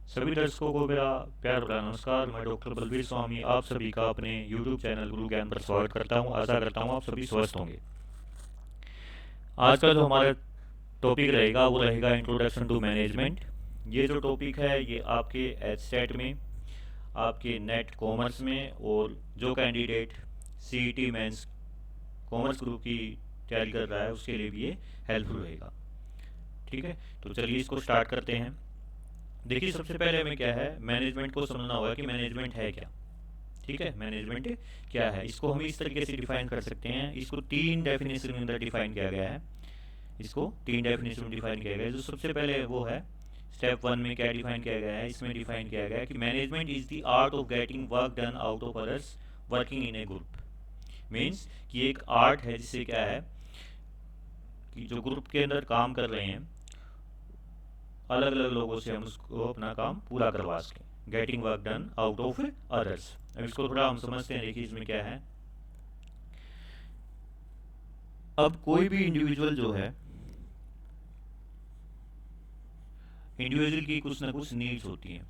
सभी दर्शकों को मेरा प्यार भरा नमस्कार। मैं डॉक्टर बलवीर स्वामी आप सभी का अपने YouTube चैनल गुरु ज्ञान पर स्वागत करता हूं। आशा करता हूं आप सभी स्वस्थ होंगे। आज का जो हमारा टॉपिक रहेगा वो रहेगा इंट्रोडक्शन टू मैनेजमेंट। ये जो टॉपिक है ये आपके एचसेट में, आपके नेट कॉमर्स में और जो candidate CET mains commerce group की तैयारी कर रहा है उसके लिए भी ये हेल्पफुल रहेगा। ठीक है, तो चलिए इसको स्टार्ट करते हैं। देखिए, सबसे पहले हमें क्या है, मैनेजमेंट को समझना होगा कि मैनेजमेंट है क्या। ठीक है, मैनेजमेंट क्या है, इसको हम इस तरीके से डिफाइन कर सकते हैं। इसको तीन डेफिनेशन में अंदर डिफाइन किया गया है। इसको तीन डेफिनेशन में डिफाइन किया गया है। जो सबसे पहले वो है स्टेप 1 में क्या डिफाइन किया गया है, इसमें डिफाइन किया गया है कि management is the art of getting work done out of others working in A group. Means कि एक आर्ट है जिससे क्या है कि जो ग्रुप के अंदर काम कर रहे हैं अलग अलग लोगों से हम उसको अपना काम पूरा करवा सकें। Getting work done out of others. अब इसको थोड़ा हम समझते हैं। देखिए इसमें क्या है, अब कोई भी इंडिविजुअल जो है, इंडिविजुअल की कुछ ना कुछ नीड्स होती हैं।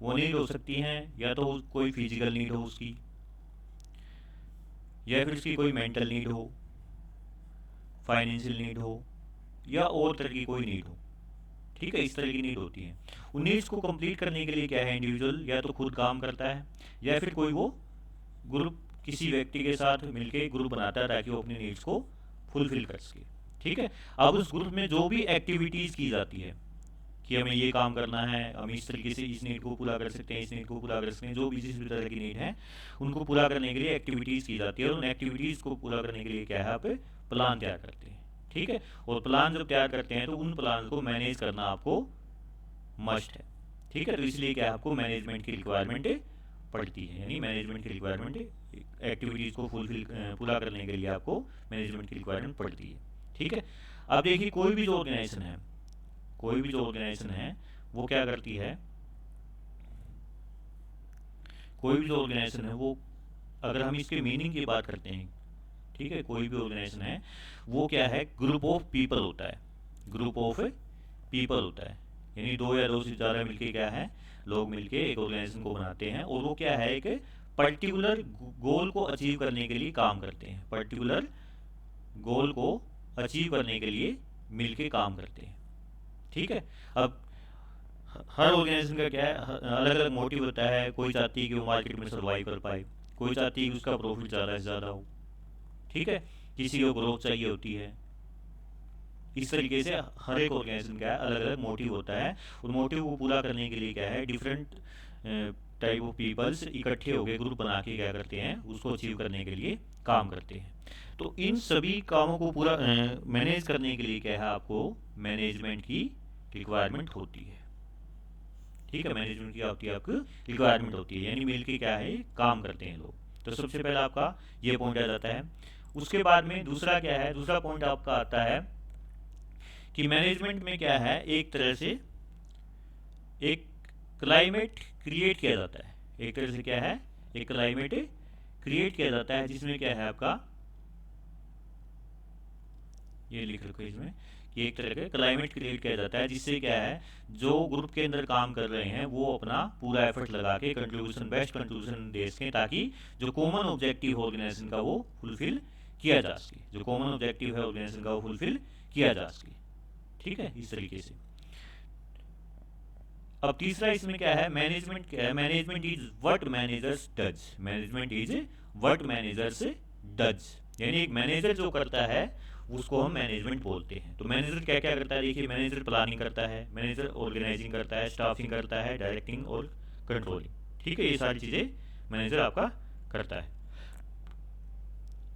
वो नीड हो सकती हैं या तो कोई फिजिकल नीड हो उसकी, या फिर उसकी कोई मेंटल नीड हो, फाइनेंशियल नीड हो, या और तरह की कोई नीड हो। ठीक है, इस तरह की नीड होती है। उन नीड्स को कंप्लीट करने के लिए क्या है, इंडिविजुअल या तो खुद काम करता है या फिर कोई वो ग्रुप किसी व्यक्ति के साथ मिलकर ग्रुप बनाता है ताकि वो अपनी नीड्स को फुलफिल कर सके। ठीक है, अब उस ग्रुप में जो भी एक्टिविटीज़ की जाती है कि हमें ये काम करना है, हम इस तरीके से इस नीड को पूरा कर सकते हैं, इस नीड को पूरा कर सकते हैं, जो भी जिस भी तरह की नीड है उनको पूरा करने के लिए एक्टिविटीज़ की जाती है। और उन एक्टिविटीज़ को पूरा करने के लिए क्या है, आप प्लान तैयार करते हैं। ठीक है, और प्लान जब तैयार करते हैं तो उन प्लान को मैनेज करना आपको मस्ट है। ठीक है, तो इसलिए क्या है, आपको मैनेजमेंट की रिक्वायरमेंट पड़ती है। यानी मैनेजमेंट की रिक्वायरमेंट, एक्टिविटीज़ को फुलफिल पूरा करने के लिए आपको मैनेजमेंट की रिक्वायरमेंट पड़ती है। ठीक है, अब देखिए कोई भी जो ऑर्गेनाइजेशन है, कोई भी जो ऑर्गेनाइजेशन है वो क्या करती है, कोई भी जो ऑर्गेनाइजेशन है वो, अगर हम इसके मीनिंग की बात करते हैं, ठीक है, कोई भी ऑर्गेनाइजेशन है वो क्या है, ग्रुप ऑफ पीपल होता है। ग्रुप ऑफ पीपल होता है, यानी दो या दो से ज़्यादा मिलके क्या है, लोग मिलके एक ऑर्गेनाइजेशन को बनाते हैं। और वो क्या है, एक पर्टिकुलर गोल को अचीव करने के लिए काम करते हैं। पर्टिकुलर गोल को अचीव करने के लिए मिलके काम करते हैं। ठीक है, अब हर ऑर्गेनाइजेशन का क्या है, अलग अलग मोटिव होता है। कोई चाहती है कि वो मार्केट में सर्वाइव कर पाए, कोई चाहती है कि उसका प्रॉफिट ज़्यादा से ज़्यादा हो। ठीक है, किसी को ग्रोथ चाहिए होती है। इस तरीके से हर एक ऑर्गेनाइजेशन का अलग अलग मोटिव होता है। और मोटिव को पूरा करने के लिए क्या है, डिफरेंट टाइप ऑफ पीपल्स इकट्ठे होकर ग्रुप बना के क्या करते हैं, उसको अचीव करने के लिए काम करते हैं। तो इन सभी कामों को पूरा मैनेज करने के लिए क्या है, आपको मैनेजमेंट की रिक्वायरमेंट होती है। ठीक है, मैनेजमेंट की होती है, आपको रिक्वायरमेंट होती है, यानी मिलके क्या है काम करते हैं लोग। तो सबसे पहले आपका ये पॉइंट आ जाता है। उसके बाद में दूसरा क्या है, दूसरा पॉइंट आपका आता है कि मैनेजमेंट में क्या है, एक तरह से एक क्लाइमेट क्रिएट किया जाता है। एक तरह से क्या है, एक क्लाइमेट क्रिएट किया जाता है जिसमें क्या है आपका, ये लिख रखो इसमें कि एक तरह का क्लाइमेट क्रिएट किया जाता है जिससे क्या है, जो ग्रुप के अंदर काम कर रहे हैं वो अपना पूरा एफर्ट लगा के कंट्रीब्यूशन, बेस्ट कंट्रीब्यूशन दे सकें ताकि जो कॉमन ऑब्जेक्टिव ऑर्गेनाइजेशन का वो फुलफिल किया जा सके। जो कॉमन ऑब्जेक्टिव है ऑर्गेनाइजेशन का वो फुलफिल किया जा सके। ठीक है, इस तरीके से। अब तीसरा इसमें क्या है, मैनेजमेंट क्या है, management is what managers does. Management is what managers does, यानी एक मैनेजर जो करता है उसको हम मैनेजमेंट बोलते हैं। तो मैनेजर क्या क्या करता है, देखिए मैनेजर प्लानिंग करता है, मैनेजर ऑर्गेनाइजिंग करता है, स्टाफिंग करता है, डायरेक्टिंग और कंट्रोलिंग। ठीक है, ये सारी चीज़ें मैनेजर आपका करता है।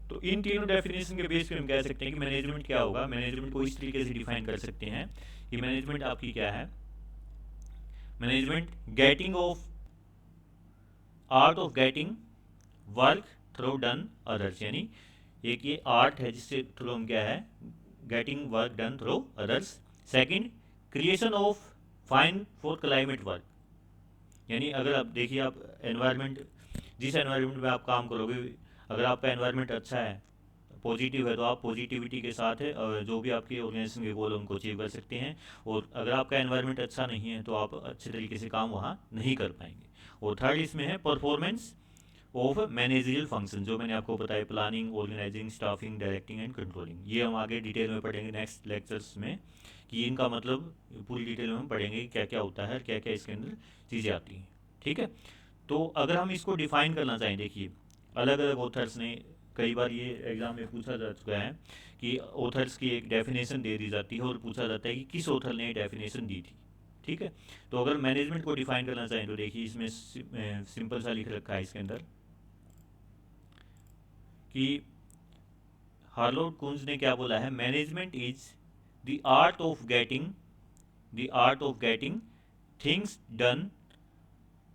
तो इन तीनों डेफिनेशन के बेस पे हम कह सकते हैं कि मैनेजमेंट क्या होगा। मैनेजमेंट को इस तरीके से डिफाइन कर सकते हैं कि मैनेजमेंट आपकी क्या है, management getting off, art of getting work through done others, यानी एक ये आर्ट है जिससे थ्रू हम क्या है, getting work done through others. Second, creation of fine for climate work, यानी अगर आप देखिए, आप एनवायरनमेंट, जिस एनवायरनमेंट में आप काम करोगे, अगर आपका एनवायरनमेंट अच्छा है, पॉजिटिव है तो आप पॉजिटिविटी के साथ है जो भी आपके ऑर्गेनाइजेशन के गोल उनको अचीव कर सकते हैं। और अगर आपका एनवायरनमेंट अच्छा नहीं है तो आप अच्छे तरीके से काम वहाँ नहीं कर पाएंगे। और थर्ड इसमें है परफॉर्मेंस ऑफ मैनेजरियल फंक्शन, जो मैंने आपको बताया, planning, organising, staffing, directing and controlling. ये हम आगे डिटेल में पढ़ेंगे नेक्स्ट लेक्चर्स में कि इनका मतलब पूरी डिटेल में हम पढ़ेंगे कि क्या क्या होता है और क्या क्या इसके अंदर चीज़ें आती हैं। ठीक है, तो अगर हम इसको डिफाइन करना चाहें, देखिए अलग अलग ऑथर्स ने, कई बार ये एग्जाम में पूछा जा चुका है कि ऑथर्स की एक डेफिनेशन दे दी जाती है और पूछा जाता है कि किस ऑथर ने डेफिनेशन दी थी। ठीक है, तो अगर मैनेजमेंट को डिफाइन करना चाहें तो देखिए इसमें सिंपल सा लिख रखा है इसके अंदर कि हार्लोड कुंज ने क्या बोला है, management is the art of getting things done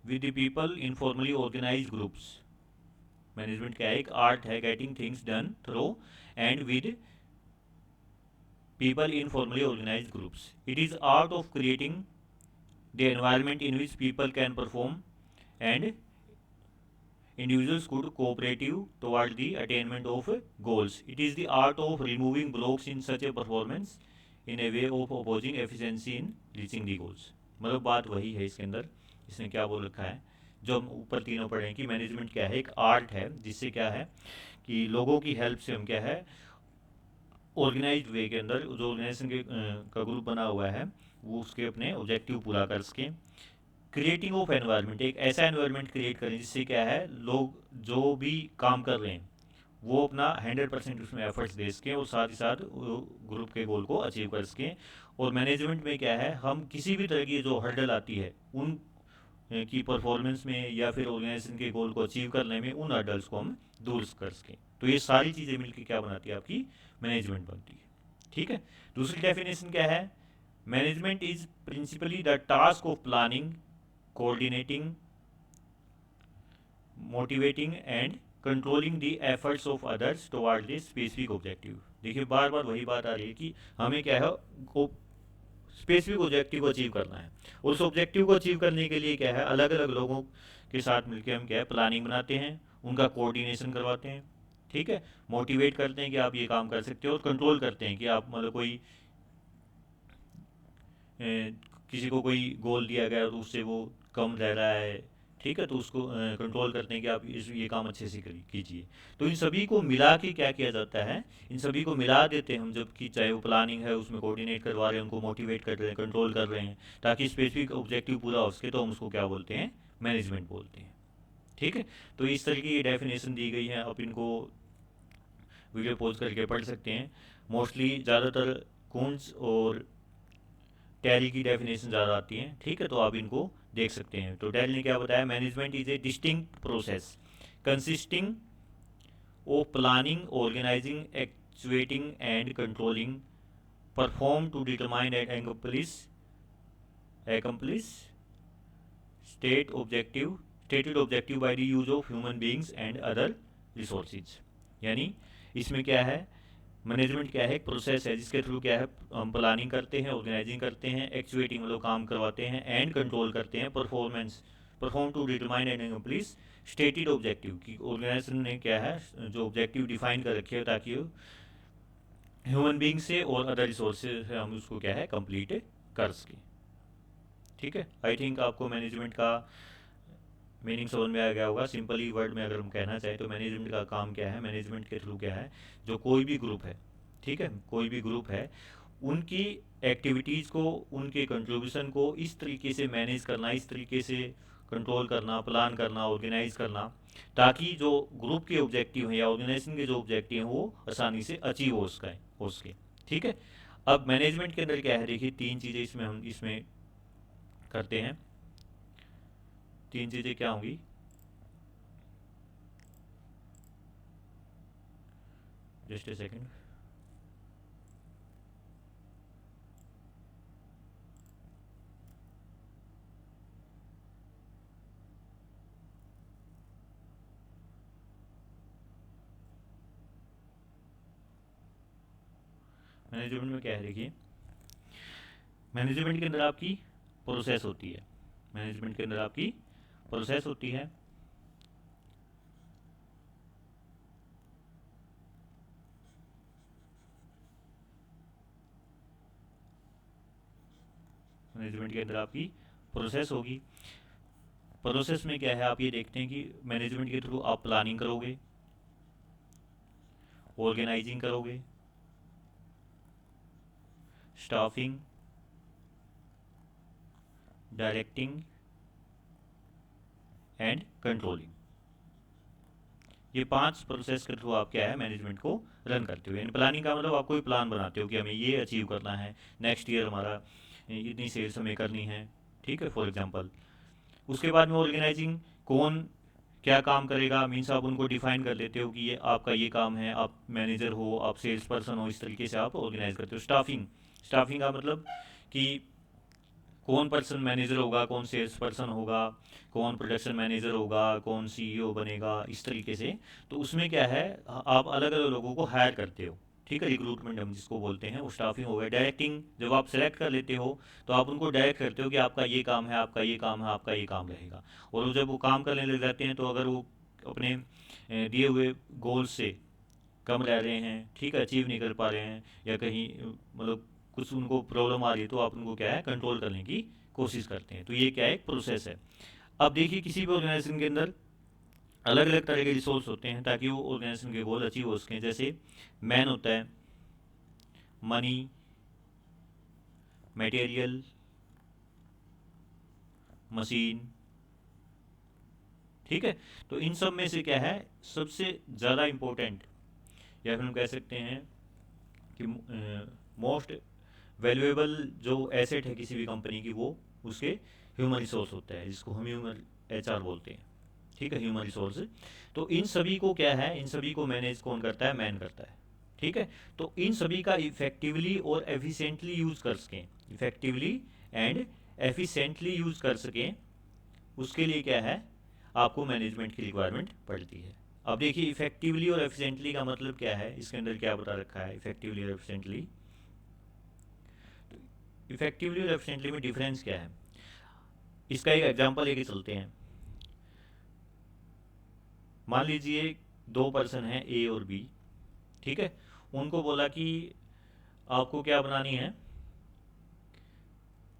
with the people in formally organise groups. Management क्या है, एक आर्ट है getting things done through and with people in formally organise groups. It is art of creating the environment in which people can perform and individuals could cooperative toward the attainment of goals. It is the art of removing blocks in such a performance in a way of opposing efficiency in reaching the goals. मतलब बात वही है इसके अंदर, इसने क्या बोल रखा है जो हम ऊपर तीनों पढ़े कि मैनेजमेंट क्या है, एक आर्ट है जिससे क्या है कि लोगों की हेल्प से हम क्या है ऑर्गेनाइज्ड वे के अंदर जो ऑर्गेनाइजेशन के का ग्रुप बना हुआ है वो उसके अपने ऑब्जेक्टिव पूरा कर सकें। क्रिएटिंग ऑफ एनवायरनमेंट, एक ऐसा एनवायरनमेंट क्रिएट करें जिससे क्या है लोग जो भी काम कर रहे हैं वो अपना 100% उसमें एफर्ट्स दे सकें और साथ ही साथ ग्रुप के गोल को अचीव कर सकें। और मैनेजमेंट में क्या है, हम किसी भी तरह की जो हर्डल आती है उन की परफॉर्मेंस में या फिर ऑर्गेनाइजेशन के गोल को अचीव करने में उन हर्डल्स को हम दूर कर सकें। तो ये सारी चीज़ें मिलकर क्या बनाती है, आपकी मैनेजमेंट बनती है। ठीक है, दूसरी डेफिनेशन क्या है, management is principally the task of planning, coordinating, motivating and controlling the efforts of others toward this specific objective। देखिए बार बार वही बात आ रही है कि हमें क्या है स्पेसिफिक ऑब्जेक्टिव को अचीव करना है। उस ऑब्जेक्टिव को अचीव करने के लिए क्या है अलग अलग लोगों के साथ मिलकर हम क्या है प्लानिंग बनाते हैं, उनका कोऑर्डिनेशन करवाते हैं। ठीक है, मोटिवेट करते हैं कि आप ये काम कर सकते हो और कंट्रोल करते हैं कि आप मतलब कोई किसी को कोई गोल दिया गया तो उससे वो कम रह रहा है, ठीक है, तो उसको कंट्रोल करते हैं कि आप ये काम अच्छे से कीजिए। तो इन सभी को मिला के क्या किया जाता है, इन सभी को मिला देते हैं हम, जबकि चाहे वो प्लानिंग है उसमें कोऑर्डिनेट करवा रहे हैं, उनको मोटिवेट कर रहे हैं, कंट्रोल कर रहे हैं ताकि स्पेसिफिक ऑब्जेक्टिव पूरा हो सके, तो हम उसको क्या बोलते हैं, मैनेजमेंट बोलते हैं। ठीक है, तो इस तरीके की डेफिनेशन दी गई है, आप इनको वीडियो पॉज करके पढ़ सकते हैं। मोस्टली ज़्यादातर कूंस और टैल की डेफिनेशन ज़्यादा आती हैं। ठीक है, तो आप इनको देख सकते हैं। तो टैल ने क्या बताया, management is a distinct process consisting of planning, organising, actuating and controlling, perform to determine and accomplish stated objective by the use of human beings and other resources। यानी इसमें क्या है, मैनेजमेंट क्या है, एक प्रोसेस है जिसके थ्रू क्या है हम प्लानिंग करते हैं, ऑर्गेनाइजिंग करते हैं, एक्चुएटिंग मतलब काम करवाते हैं, एंड कंट्रोल करते हैं, perform to determine and explicit stated objective की ऑर्गेनाइजेशन ने क्या है जो ऑब्जेक्टिव डिफाइन कर रखे हैं ताकि ह्यूमन बींग से और अदर रिसोर्सेज से हम उसको क्या है कंप्लीट कर सकें। ठीक है, आई थिंक आपको मैनेजमेंट का मीनिंग समझ में आ गया होगा। सिंपली वर्ड में अगर हम कहना चाहें तो मैनेजमेंट का काम क्या है, मैनेजमेंट के थ्रू क्या है जो कोई भी ग्रुप है, ठीक है, कोई भी ग्रुप है उनकी एक्टिविटीज़ को, उनके कंट्रीब्यूशन को इस तरीके से मैनेज करना, इस तरीके से कंट्रोल करना, प्लान करना, ऑर्गेनाइज करना ताकि जो ग्रुप के ऑब्जेक्टिव हैं या ऑर्गेनाइजेशन के जो ऑब्जेक्टिव हैं वो आसानी से अचीव हो सके। ठीक है, अब मैनेजमेंट के अंदर क्या है, देखिए तीन चीज़ें इसमें हम इसमें करते हैं। तीन चीज़ें क्या होंगी, जस्ट ए सेकेंड, मैनेजमेंट में क्या है, देखिए मैनेजमेंट के अंदर आपकी प्रोसेस होती है, मैनेजमेंट के अंदर आपकी प्रोसेस होती है। मैनेजमेंट के अंदर आपकी प्रोसेस होगी। प्रोसेस में क्या है, आप ये देखते हैं कि मैनेजमेंट के थ्रू आप प्लानिंग करोगे, ऑर्गेनाइजिंग करोगे, स्टाफिंग, डायरेक्टिंग एंड कंट्रोलिंग। ये 5 प्रोसेस के थ्रू आप क्या है मैनेजमेंट को रन करते हो। यानी प्लानिंग का मतलब आप कोई प्लान बनाते हो कि हमें ये अचीव करना है, नेक्स्ट ईयर हमारा इतनी सेल्स हमें करनी है, ठीक है, फॉर एग्जांपल। उसके बाद में ऑर्गेनाइजिंग, कौन क्या काम करेगा, मीन्स आप उनको डिफाइन कर लेते हो कि ये आपका ये काम है, आप मैनेजर हो, आप सेल्स पर्सन हो, इस तरीके से आप ऑर्गेनाइज करते हो। स्टाफिंग, स्टाफिंग का मतलब कि कौन पर्सन मैनेजर होगा, कौन सेल्स पर्सन होगा, कौन प्रोडक्शन मैनेजर होगा, कौन सीईओ बनेगा, इस तरीके से। तो उसमें क्या है, आप अलग अलग लोगों को हायर करते हो, ठीक है, रिक्रूटमेंट हम जिसको बोलते हैं वो स्टाफिंग हो गया। डायरेक्टिंग, जब आप सेलेक्ट कर लेते हो तो आप उनको डायरेक्ट करते हो कि आपका ये काम है, आपका ये काम है, आपका ये काम रहेगा। और वो जब वो काम करने लग जाते हैं तो अगर वो अपने दिए हुए गोल से कम रह रहे हैं, ठीक है, अचीव नहीं कर पा रहे हैं, या कहीं मतलब कुछ उनको प्रॉब्लम आ रही है, तो आप उनको क्या है कंट्रोल करने की कोशिश करते हैं। तो ये क्या है, एक प्रोसेस है। अब देखिए किसी भी ऑर्गेनाइजेशन के अंदर अलग अलग तरह के रिसोर्स होते हैं ताकि वो ऑर्गेनाइजेशन के गोल अचीव हो सकें। जैसे मैन होता है, मनी, मटेरियल, मशीन, ठीक है। तो इन सब में से क्या है सबसे ज़्यादा इम्पोर्टेंट, या फिर हम कह सकते हैं कि मोस्ट वैल्यूएबल जो एसेट है किसी भी कंपनी की, वो उसके ह्यूमन रिसोर्स होता है, जिसको हम ह्यूमन एचआर बोलते हैं, ठीक है, ह्यूमन रिसोर्स। तो इन सभी को क्या है, इन सभी को मैनेज कौन करता है, मैन करता है, ठीक है। तो इन सभी का इफेक्टिवली और एफिशिएंटली यूज कर सकें, इफेक्टिवली एंड एफिशिएंटली यूज कर सकें, उसके लिए क्या है, आपको मैनेजमेंट की रिक्वायरमेंट पड़ती है। अब देखिए इफेक्टिवली और एफिशिएंटली का मतलब क्या है, इसके अंदर क्या बता रखा है इफेक्टिवली और एफिशिएंटली। इफेक्टिवली और एफिशिएंटली में डिफरेंस क्या है, इसका एक एग्जांपल लेके चलते हैं। मान लीजिए 2 पर्सन हैं ए और बी, ठीक है। उनको बोला कि आपको क्या बनानी है,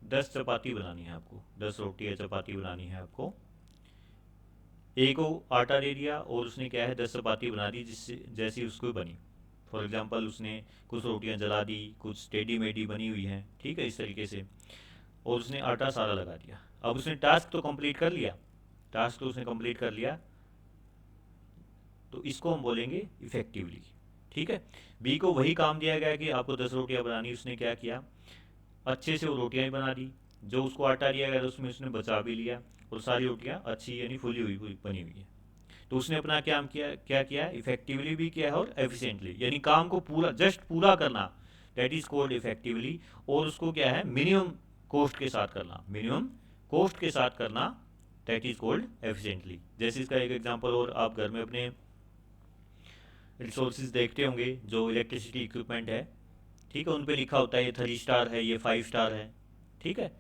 10 चपाती बनानी है, आपको 10 रोटी या चपाती बनानी है आपको। ए को आटा दे दिया और उसने क्या है 10 चपाती बना दी जिससे जैसी उसको बनी। फॉर एग्जांपल उसने कुछ रोटियां जला दी, कुछ टेढ़ी मेढ़ी बनी हुई हैं, ठीक है, इस तरीके से, और उसने आटा सारा लगा दिया। अब उसने टास्क तो कंप्लीट कर लिया, टास्क तो उसने कंप्लीट कर लिया, तो इसको हम बोलेंगे इफेक्टिवली, ठीक है। बी को वही काम दिया गया कि आपको 10 रोटियां बनानी, उसने क्या किया, अच्छे से वो रोटियां ही बना दी, जो उसको आटा दिया गया उसमें उसने बचा भी लिया, और सारी रोटियां अच्छी यानी फुली हुई बनी हुई है। तो उसने अपना काम किया, क्या किया, इफेक्टिवली भी किया है और एफिशिएंटली, यानी काम को पूरा जस्ट पूरा करना, दैट इज कॉल्ड इफेक्टिवली। और उसको क्या है मिनिमम कॉस्ट के साथ करना, मिनिमम कॉस्ट के साथ करना, दैट इज कॉल्ड एफिशिएंटली। जैसे इसका एक एग्जांपल, और आप घर में अपने रिसोर्सेज देखते होंगे, जो इलेक्ट्रिसिटी इक्विपमेंट है, ठीक है, उन पे लिखा होता है ये 3 स्टार है, ये 5 स्टार है, ठीक है।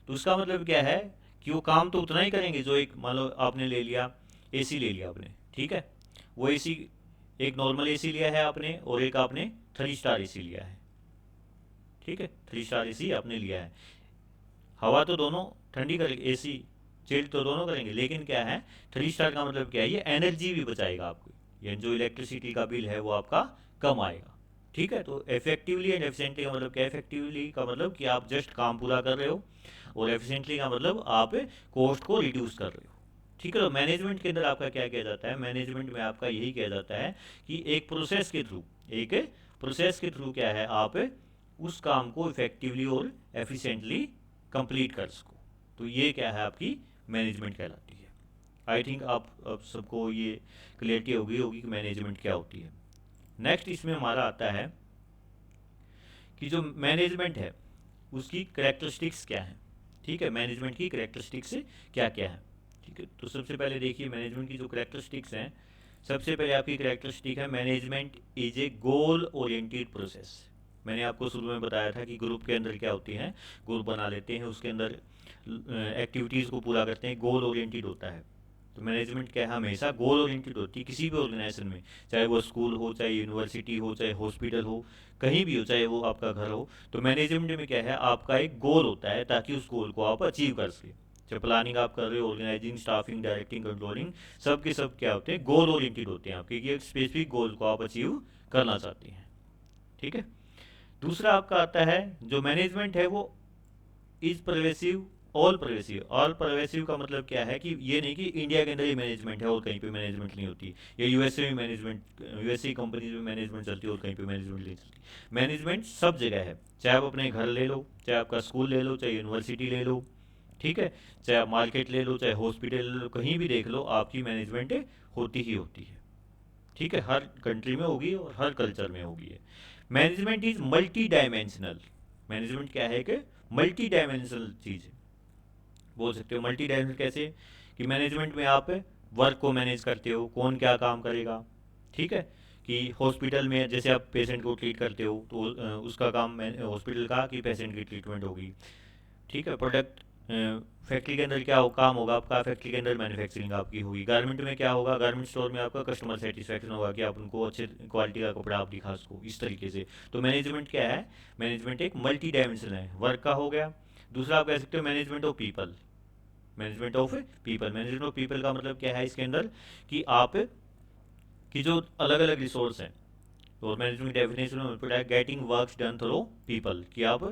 तो उसका मतलब क्या है कि वो काम तो उतना ही करेंगे जो एक, मान लो आपने ले लिया एसी, ले लिया आपने, ठीक है, वो एसी एक नॉर्मल एसी लिया है आपने, और एक आपने 3 स्टार एसी लिया है, ठीक है, 3 स्टार एसी आपने लिया है। हवा तो दोनों ठंडी करेंगे, एसी चिल्ड तो दोनों करेंगे, लेकिन क्या है 3 स्टार का मतलब क्या है, ये एनर्जी भी बचाएगा आपको, ये जो इलेक्ट्रिसिटी का बिल है वो आपका कम आएगा, ठीक है। तो इफेक्टिवली एंड एफिशिएंटली का मतलब क्या है, इफेक्टिवली का मतलब कि आप जस्ट काम पूरा कर रहे हो, और एफिशिएंटली का मतलब आप कॉस्ट को रिड्यूस कर रहे हो, ठीक है। तो मैनेजमेंट के अंदर आपका क्या किया जाता है, मैनेजमेंट में आपका यही किया जाता है कि एक प्रोसेस के थ्रू, एक प्रोसेस के थ्रू क्या है, आप उस काम को इफेक्टिवली और एफिशिएंटली कंप्लीट कर सको। तो ये क्या है आपकी मैनेजमेंट कहलाती है। आई थिंक आप अब सबको ये क्लियरिटी हो गई होगी कि मैनेजमेंट क्या होती है। नेक्स्ट इसमें हमारा आता है कि जो मैनेजमेंट है उसकी करेक्टरिस्टिक्स क्या है, ठीक है, मैनेजमेंट की करेक्टरिस्टिक्स क्या क्या है, ठीक है। तो सबसे पहले देखिए मैनेजमेंट की जो करेक्टरिस्टिक्स हैं, सबसे पहले आपकी करेक्टरिस्टिक है management is A goal oriented process. मैंने आपको शुरू में बताया था कि ग्रुप के अंदर क्या होती हैं, ग्रुप बना लेते हैं, उसके अंदर एक्टिविटीज़ को पूरा करते हैं, गोल ओरिएंटेड होता है। तो मैनेजमेंट क्या है, हमेशा गोल ओरिएंटेड होती है किसी भी ऑर्गेनाइजेशन में, चाहे वो स्कूल हो, चाहे यूनिवर्सिटी हो, चाहे हॉस्पिटल हो, कहीं भी हो, चाहे वो आपका घर हो। तो मैनेजमेंट में क्या है, आपका एक गोल होता है ताकि उस गोल को आप अचीव कर सके। जब प्लानिंग आप कर रहे हो, ऑर्गेनाइजिंग, स्टाफिंग, डायरेक्टिंग, कंट्रोलिंग, सब के सब क्या होते हैं, गोल ओरिएंटेड होते हैं आपके, कि एक स्पेसिफिक गोल को आप अचीव करना चाहते हैं। ठीक है। दूसरा आपका आता है जो मैनेजमेंट है वो is pervasive, all pervasive. All pervasive का मतलब क्या है कि ये नहीं कि इंडिया के अंदर ही मैनेजमेंट है और कहीं पे मैनेजमेंट नहीं होती, या यूएसए में मैनेजमेंट, यूएसए कंपनीज में मैनेजमेंट चलती है और कहीं पे मैनेजमेंट नहीं चलती। मैनेजमेंट सब जगह है, चाहे आप अपने घर ले लो, चाहे आपका स्कूल ले लो, चाहे यूनिवर्सिटी ले लो, ठीक है, चाहे आप मार्केट ले लो, चाहे हॉस्पिटल ले लो, कहीं भी देख लो आपकी मैनेजमेंट होती ही होती है। ठीक है, हर कंट्री में होगी और हर कल्चर में होगी। Management is multi dimensional. Management क्या है कि मल्टी डायमेंशनल चीज़ है, बोल सकते हो। मल्टी डायमेंशनल कैसे, कि मैनेजमेंट में आप वर्क को मैनेज करते हो, कौन क्या काम करेगा। ठीक है, कि हॉस्पिटल में जैसे आप पेशेंट को ट्रीट करते हो तो उसका काम हॉस्पिटल का कि पेशेंट की ट्रीटमेंट होगी। ठीक है, प्रोडक्ट फैक्ट्री के अंदर क्या हो, काम होगा आपका, फैक्ट्री के अंदर मैन्युफैक्चरिंग आपकी होगी। गारमेंट में क्या होगा, गारमेंट स्टोर में आपका कस्टमर सेटिस्फैक्शन होगा कि आप उनको अच्छे क्वालिटी का कपड़ा आप दिखा सको, इस तरीके से। तो मैनेजमेंट क्या है, मैनेजमेंट एक मल्टी डायमेंशन है, वर्क का हो गया। दूसरा आप कह सकते हो management of people. Management of people, management of people का मतलब क्या है इसके अंदर, कि आप की जो अलग अलग रिसोर्स हैं, और मैनेजमेंट डेफिनेशन में पड़ा है getting works done through people, कि आप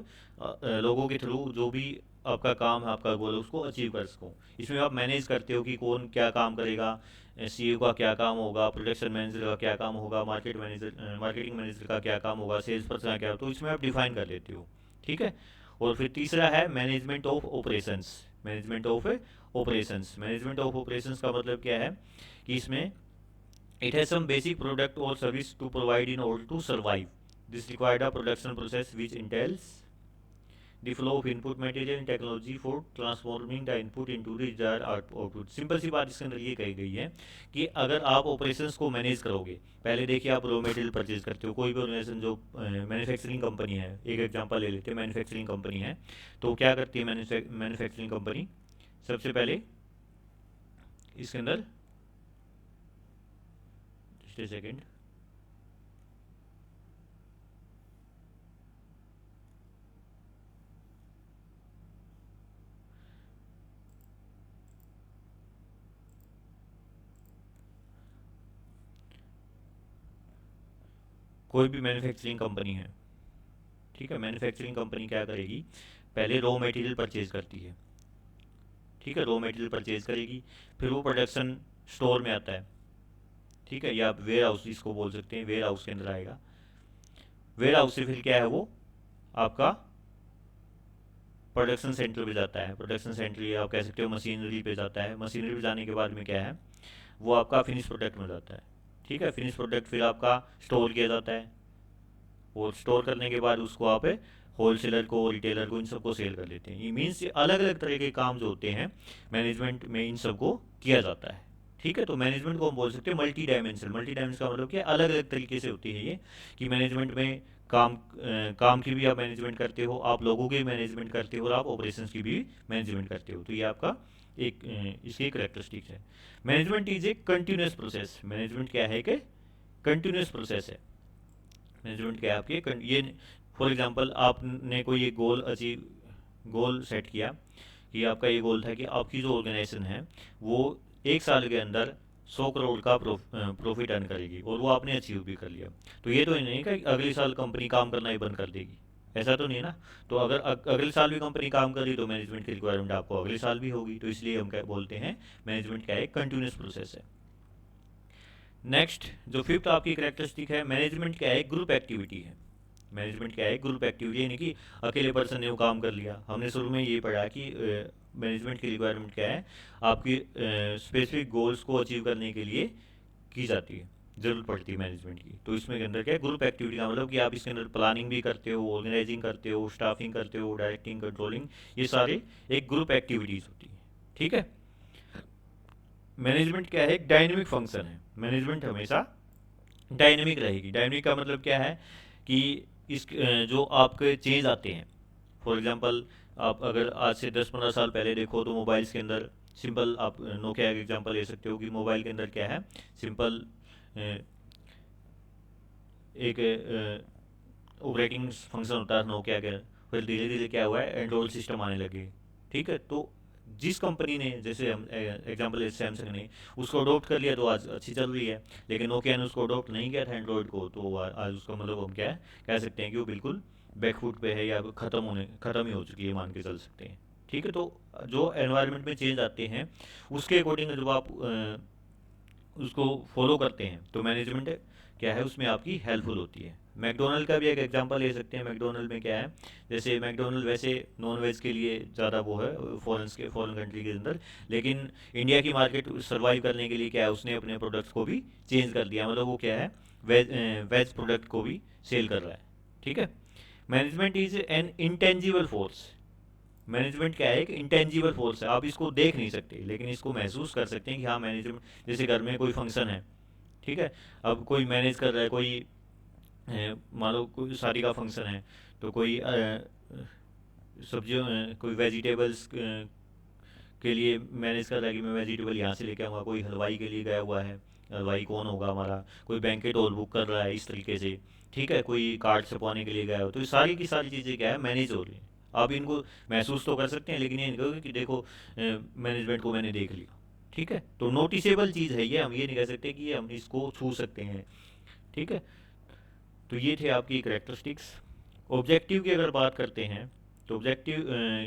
लोगों के थ्रू जो भी आपका काम है, आपका गोल है, उसको अचीव कर सको। इसमें आप मैनेज करते हो कि कौन क्या काम करेगा, सीईओ का क्या काम होगा, प्रोडक्शन मैनेजर का क्या काम होगा, मार्केटिंग मैनेजर का क्या काम होगा, सेल्स पर्सन का क्या, तो इसमें आप डिफाइन कर लेते हो। ठीक है। और फिर तीसरा है management of operations. Management of operations, management of operations का मतलब क्या है, कि इसमें it has some basic product or service to provide in order to survive. This required a production process which entails the flow of input material and technology for transforming the input into the desired output. Simple सी बात इसके अंदर ये कही गई है कि अगर आप ऑपरेशंस को मैनेज करोगे, पहले देखिए आप रॉ मटेरियल परचेज करते हो, कोई भी ऑर्गेनाइजेशन जो मैन्युफैक्चरिंग कंपनी है, एक एग्जांपल ले लेते हैं, मैन्युफैक्चरिंग कंपनी है, तो क्या करती है मैन्युफैक्चरिंग कंपनी, सबसे पहले इसके अंदर जस्ट ए सेकेंड, कोई भी मैन्युफैक्चरिंग कंपनी है, ठीक है, मैन्युफैक्चरिंग कंपनी क्या करेगी, पहले रॉ मटेरियल परचेज करती है। ठीक है, रॉ मटेरियल परचेज करेगी, फिर वो प्रोडक्शन स्टोर में आता है। ठीक है, या आप वेयर हाउस इसको बोल सकते हैं, वेयर हाउस के अंदर आएगा। वेयर हाउस से फिर क्या है, वो आपका प्रोडक्शन सेंटर पे जाता है। प्रोडक्शन सेंटर ये आप कह सकते हो मशीनरी पे जाता है। मशीनरी पे जाने के बाद में क्या है, वो आपका फिनिश प्रोडक्ट में जाता है। ठीक है, फिनिश प्रोडक्ट फिर आपका स्टोर किया जाता है, और स्टोर करने के बाद उसको आप होलसेलर को, रिटेलर को, इन सबको सेल कर लेते हैं। ये मीन्स अलग अलग तरह के काम जो होते हैं मैनेजमेंट में, इन सबको किया जाता है। ठीक है, तो मैनेजमेंट को हम बोल सकते हैं मल्टी डायमेंशनल। मल्टी डायमेंशन का मतलब क्या, अलग अलग तरीके से होती है ये, कि मैनेजमेंट में काम की भी आप मैनेजमेंट करते हो, आप लोगों की मैनेजमेंट करते हो, और आप ऑपरेशंस की भी मैनेजमेंट करते हो। तो ये आपका एक इसकी करेक्टरिस्टिक्स है। Management is a continuous process. Management क्या है कि कंटिन्यूस प्रोसेस है। मैनेजमेंट क्या है आपके ये, फॉर एग्जांपल आपने कोई एक गोल सेट किया, कि आपका ये गोल था कि आपकी जो ऑर्गेनाइजेशन है वो एक साल के अंदर 100 करोड़ का प्रॉफिट अर्न करेगी, और वो आपने अचीव भी कर लिया। तो ये तो नहीं कि अगले साल कंपनी काम करना ही बंद कर देगी, ऐसा तो नहीं है ना। तो अगर अगले साल भी कंपनी काम कर रही तो मैनेजमेंट की रिक्वायरमेंट आपको अगले साल भी होगी। तो इसलिए हम क्या बोलते हैं, मैनेजमेंट क्या है, कंटिन्यूस प्रोसेस है। नेक्स्ट जो फिफ्थ आपकी करेक्टरिस्टिक है, मैनेजमेंट क्या है, ग्रुप एक्टिविटी है। मैनेजमेंट क्या है, ग्रुप एक्टिविटी, यानी कि अकेले पर्सन ने वो काम कर लिया। हमने शुरू में ये पढ़ा कि मैनेजमेंट की रिक्वायरमेंट क्या है, आपकी स्पेसिफिक गोल्स को अचीव करने के लिए की जाती है, जरूरत पड़ती है मैनेजमेंट की। तो इसमें के अंदर क्या है, ग्रुप एक्टिविटी का मतलब कि आप इसके अंदर प्लानिंग भी करते हो, ऑर्गेनाइजिंग करते हो, स्टाफिंग करते हो, डायरेक्टिंग, कंट्रोलिंग, ये सारे एक ग्रुप एक्टिविटीज़ होती है। ठीक है। मैनेजमेंट क्या है, एक डायनेमिक फंक्शन है। मैनेजमेंट हमेशा डायनेमिक रहेगी। डायनेमिक का मतलब क्या है, कि इस जो आपके चेंज आते हैं, फॉर एग्जांपल आप अगर आज से 10-15 साल पहले देखो तो मोबाइल्स के अंदर सिंपल आप नोकिया का एग्जांपल ले सकते हो कि मोबाइल के अंदर क्या है, सिंपल एक ऑपरेटिंग फंक्शन होता है नोकिया के, फिर धीरे धीरे क्या हुआ है, एंड्रॉयड सिस्टम आने लगे। ठीक है, तो जिस कंपनी ने, जैसे हम एग्जांपल सैमसंग ने उसको अडोप्ट कर लिया तो आज अच्छी चल रही है, लेकिन नोकिया ने उसको अडोप्ट नहीं किया था एंड्रॉयड को, तो आज उसका मतलब हम क्या है, कह सकते हैं कि वो बिल्कुल बैकफुट पे है या ख़त्म ही हो चुकी है, मान के चल सकते हैं। ठीक है, तो जो एनवायरनमेंट में चेंज आते हैं उसके अकॉर्डिंग जब आप उसको फॉलो करते हैं तो मैनेजमेंट क्या है उसमें आपकी हेल्पफुल होती है। मैकडोनल्ड का भी एक एग्जांपल ले सकते हैं। मैकडोनल्ड में क्या है, जैसे मैकडोनल्ड वैसे नॉन वेज के लिए ज़्यादा वो है फॉरेन कंट्री के अंदर, लेकिन इंडिया की मार्केट सर्वाइव करने के लिए क्या है, उसने अपने प्रोडक्ट्स को भी चेंज कर दिया, मतलब वो क्या है, वेज प्रोडक्ट को भी सेल कर रहा है। ठीक है, management is an intangible force. Management क्या है, एक इंटेंजिबल फोर्स है, आप इसको देख नहीं सकते लेकिन इसको महसूस कर सकते हैं कि हाँ मैनेजमेंट, जैसे घर में कोई फंक्शन है, ठीक है, अब कोई मैनेज कर रहा है, कोई मान लो कोई शादी का फंक्शन है, तो कोई सब्जियों कोई वेजिटेबल्स के लिए मैनेज कर रहा है कि मैं वेजिटेबल यहाँ से लेके आऊँगा, कोई हलवाई के लिए गया हुआ है, हलवाई कौन होगा हमारा, कोई बैंकेट हॉल बुक कर रहा है इस तरीके से। ठीक है, कोई कार्ड छपवाने के लिए गया हो, तो ये सारी की सारी चीज़ें क्या है, मैनेज हो रही हैं। आप इनको महसूस तो कर सकते हैं लेकिन ये नहीं कहोगे कि देखो मैनेजमेंट को मैंने देख लिया। ठीक है, तो नोटिसेबल चीज़ है ये, हम ये नहीं कह सकते कि हम इसको छू सकते हैं। ठीक है, तो ये थे आपकी करेक्टरिस्टिक्स। ऑब्जेक्टिव की अगर बात करते हैं तो ऑब्जेक्टिव,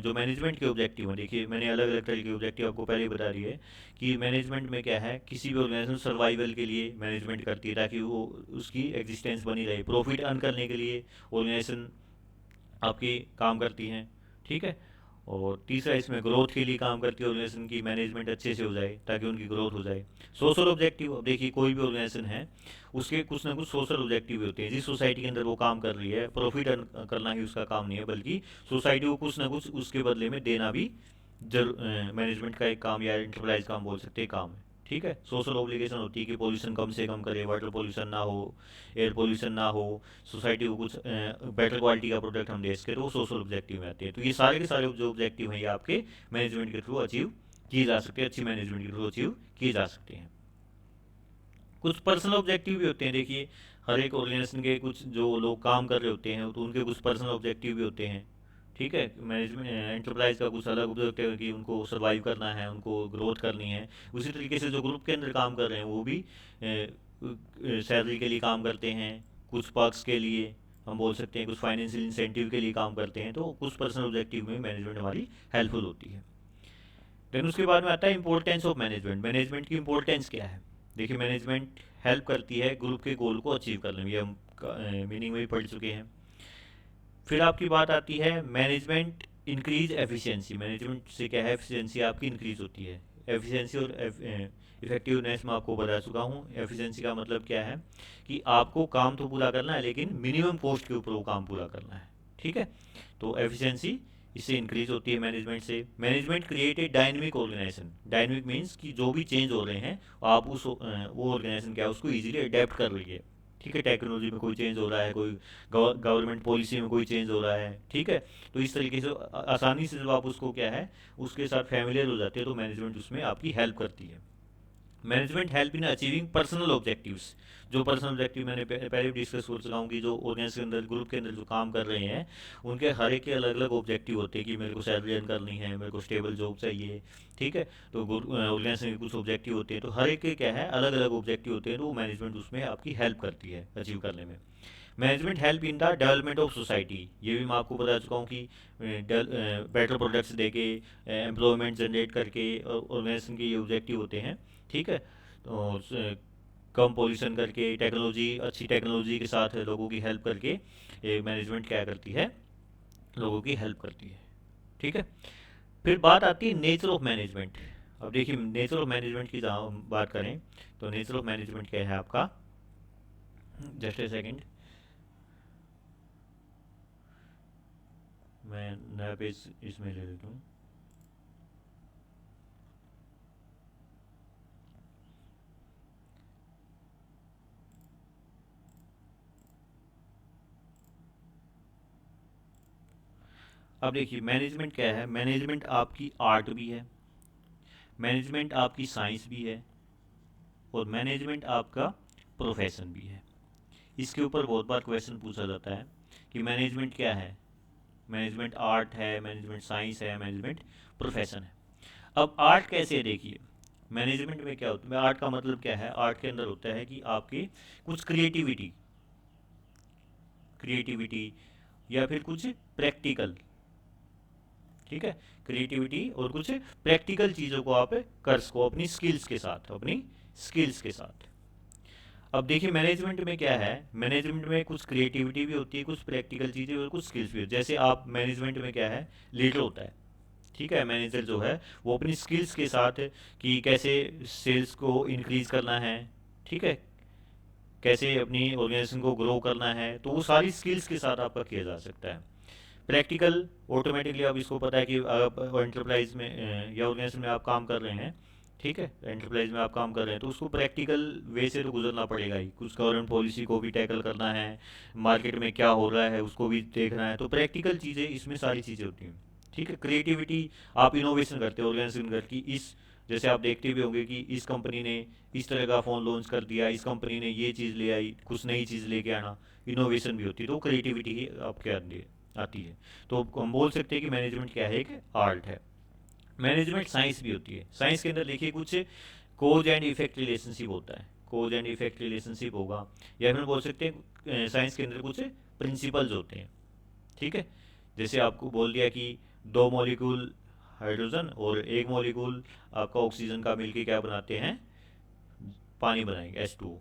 जो मैनेजमेंट के ऑब्जेक्टिव हैं, देखिए मैंने अलग अलग तरह के ऑब्जेक्टिव आपको पहले ही बता दिए कि मैनेजमेंट में क्या है, किसी भी ऑर्गेनाइजेशन सर्वाइवल के लिए मैनेजमेंट करती है ताकि वो उसकी एग्जिस्टेंस बनी रहे, प्रॉफिट अर्न करने के लिए ऑर्गेनाइजेशन आपकी काम करती हैं। ठीक है, और तीसरा इसमें ग्रोथ के लिए काम करती है ऑर्गेनाइजेशन की, मैनेजमेंट अच्छे से हो जाए ताकि उनकी ग्रोथ हो जाए। सोशल ऑब्जेक्टिव, अब देखिए कोई भी ऑर्गेनाइजेशन है उसके कुछ ना कुछ सोशल ऑब्जेक्टिव भी होते हैं। जिस सोसाइटी के अंदर वो काम कर रही है, प्रॉफिट अर्न करना ही उसका काम नहीं है, बल्कि सोसाइटी को कुछ ना कुछ उसके बदले में देना भी मैनेजमेंट का एक काम या एंटरप्राइज काम बोल सकते हैं, काम है। ठीक है, सोशल ऑब्लिगेशन होती है कि पोल्यूशन कम से कम करे, वाटर पोल्यूशन ना हो, एयर पोल्यूशन ना हो, सोसाइटी को कुछ बेटर क्वालिटी का प्रोडक्ट हम दे सके, तो वो सोशल ऑब्जेक्टिव में आते हैं। तो ये सारे के सारे जो ऑब्जेक्टिव हैं ये आपके मैनेजमेंट के थ्रू अचीव किए जा सकते हैं, अच्छी मैनेजमेंट के थ्रू अचीव किए जा सकते हैं। कुछ पर्सनल ऑब्जेक्टिव भी होते हैं, देखिए हर एक ऑर्गेनाइजेशन के कुछ जो लोग काम कर रहे होते हैं तो उनके कुछ पर्सनल ऑब्जेक्टिव भी होते हैं। ठीक है, मैनेजमेंट एंटरप्राइज का कुछ अलग ऑब्जेक्टिव है कि उनको सर्वाइव करना है, उनको ग्रोथ करनी है। उसी तरीके से जो ग्रुप के अंदर काम कर रहे हैं वो भी सैलरी के लिए काम करते हैं, कुछ पर्क्स के लिए हम बोल सकते हैं, कुछ फाइनेंशियल इंसेंटिव के लिए काम करते हैं, तो कुछ पर्सनल ऑब्जेक्टिव में मैनेजमेंट हमारी हेल्पफुल होती है। देन उसके बाद में आता है इंपॉर्टेंस ऑफ मैनेजमेंट। मैनेजमेंट की इंपॉर्टेंस क्या है, देखिए मैनेजमेंट हेल्प करती है ग्रुप के गोल को अचीव करने में, ये हम मीनिंग में भी पढ़ चुके हैं। फिर आपकी बात आती है मैनेजमेंट इंक्रीज एफिशिएंसी। मैनेजमेंट से क्या है, एफिशिएंसी आपकी इंक्रीज होती है। एफिशिएंसी और इफेक्टिवनेस मैं आपको बता चुका हूँ। एफिशिएंसी का मतलब क्या है कि आपको काम तो पूरा करना है लेकिन मिनिमम कॉस्ट के ऊपर वो काम पूरा करना है। ठीक है, तो एफिशिएंसी इससे इंक्रीज होती है मैनेजमेंट से। Management create a dynamic organisation. Dynamic means कि जो भी चेंज हो रहे हैं आप उस वो ऑर्गेनाइजेशन क्या है उसको इजीली अडेप्ट कर रही है। ठीक है, टेक्नोलॉजी में कोई चेंज हो रहा है, कोई गवर्नमेंट पॉलिसी में कोई चेंज हो रहा है। ठीक है, तो इस तरीके से आसानी से जब आप उसको क्या है उसके साथ फैमिलियर हो जाते हैं तो मैनेजमेंट उसमें आपकी हेल्प करती है। Management help in achieving personal objectives. जो पर्सनल ऑब्जेक्टिव मैंने पहले भी डिस्कस कर चुका हूँ कि जो ऑर्गेनाइजेशन के अंदर, ग्रुप के अंदर जो काम कर रहे हैं उनके हर एक के अलग अलग ऑब्जेक्टिव होते हैं कि मेरे को सैलरी अर्न करनी है, मेरे को स्टेबल जॉब चाहिए। ठीक है, तो ऑर्गेनाइजेशन के कुछ ऑब्जेक्टिव होते हैं, तो हर एक के क्या है अलग अलग ऑब्जेक्टिव होते हैं, तो मैनेजमेंट उसमें आपकी हेल्प करती है अचीव करने में। Management help in the development of society. ये भी मैं आपको बता चुका हूँ कि बेटर प्रोडक्ट्स देके, एम्प्लॉयमेंट जनरेट करके ऑर्गेनाइजेशन के ये ऑब्जेक्टिव होते हैं। ठीक है, तो कम पोल्यूशन करके, टेक्नोलॉजी, अच्छी टेक्नोलॉजी के साथ लोगों की हेल्प करके ये मैनेजमेंट क्या करती है, लोगों की हेल्प करती है। ठीक है, फिर बात आती है नेचर ऑफ मैनेजमेंट। अब देखिए नेचर ऑफ मैनेजमेंट की जहाँ हम बात करें तो नेचर ऑफ मैनेजमेंट क्या है आपका, जस्ट ए सेकेंड, मैं नया पेज इसमें ले लेता हूँ। अब देखिए मैनेजमेंट क्या है, मैनेजमेंट आपकी आर्ट भी है, मैनेजमेंट आपकी साइंस भी है और मैनेजमेंट आपका प्रोफेशन भी है। इसके ऊपर बहुत बार क्वेश्चन पूछा जाता है कि मैनेजमेंट क्या है, मैनेजमेंट आर्ट है, मैनेजमेंट साइंस है, मैनेजमेंट प्रोफेशन है। अब आर्ट कैसे है देखिए, मैनेजमेंट में क्या होता है, आर्ट का मतलब क्या है, आर्ट के अंदर होता है कि आपकी कुछ क्रिएटिविटी क्रिएटिविटी या फिर कुछ प्रैक्टिकल, ठीक है, क्रिएटिविटी और कुछ प्रैक्टिकल चीज़ों को आप कर सको अपनी स्किल्स के साथ, अपनी स्किल्स के साथ। अब देखिए मैनेजमेंट में क्या है, मैनेजमेंट में कुछ क्रिएटिविटी भी होती है, कुछ प्रैक्टिकल चीज़ें और कुछ स्किल्स भी होती है। जैसे आप मैनेजमेंट में क्या है, लीडर होता है, ठीक है, मैनेजर जो है वो अपनी स्किल्स के साथ कि कैसे सेल्स को इंक्रीज करना है, ठीक है, कैसे अपनी ऑर्गेनाइजेशन को ग्रो करना है, तो वो सारी स्किल्स के साथ आपका किया जा सकता है। प्रैक्टिकल ऑटोमेटिकली अब इसको पता है कि आप एंटरप्राइज में या ऑर्गेनाइजेशन में आप काम कर रहे हैं, ठीक है, एंटरप्राइज में आप काम कर रहे हैं तो उसको प्रैक्टिकल वे से तो गुजरना पड़ेगा ही, कुछ गवर्नमेंट पॉलिसी को भी टैकल करना है, मार्केट में क्या हो रहा है उसको भी देखना है, तो प्रैक्टिकल चीज़ें इसमें सारी चीज़ें होती हैं, ठीक है। क्रिएटिविटी आप इनोवेशन करते हो ऑर्गेनाइजेशन करके, इस जैसे आप देखते भी होंगे कि इस कंपनी ने इस तरह का फ़ोन लॉन्च कर दिया, इस कंपनी ने ये चीज़ ले आई, कुछ नई चीज़ लेके आना, इनोवेशन भी होती है, तो क्रिएटिविटी ही आपके अंदर आती है। तो हम बोल सकते हैं कि मैनेजमेंट क्या है, एक आर्ट है। मैनेजमेंट साइंस भी होती है। साइंस के अंदर देखिए कुछ कोज एंड इफेक्ट रिलेशनशिप होता है, कोज एंड इफेक्ट रिलेशनशिप होगा, या फिर बोल सकते हैं साइंस के अंदर कुछ प्रिंसिपल्स होते हैं, ठीक है। जैसे आपको बोल दिया कि दो मॉलिक्यूल हाइड्रोजन और एक मॉलिक्यूल आपका ऑक्सीजन का मिलके क्या बनाते हैं, पानी बनाएंगे H2O,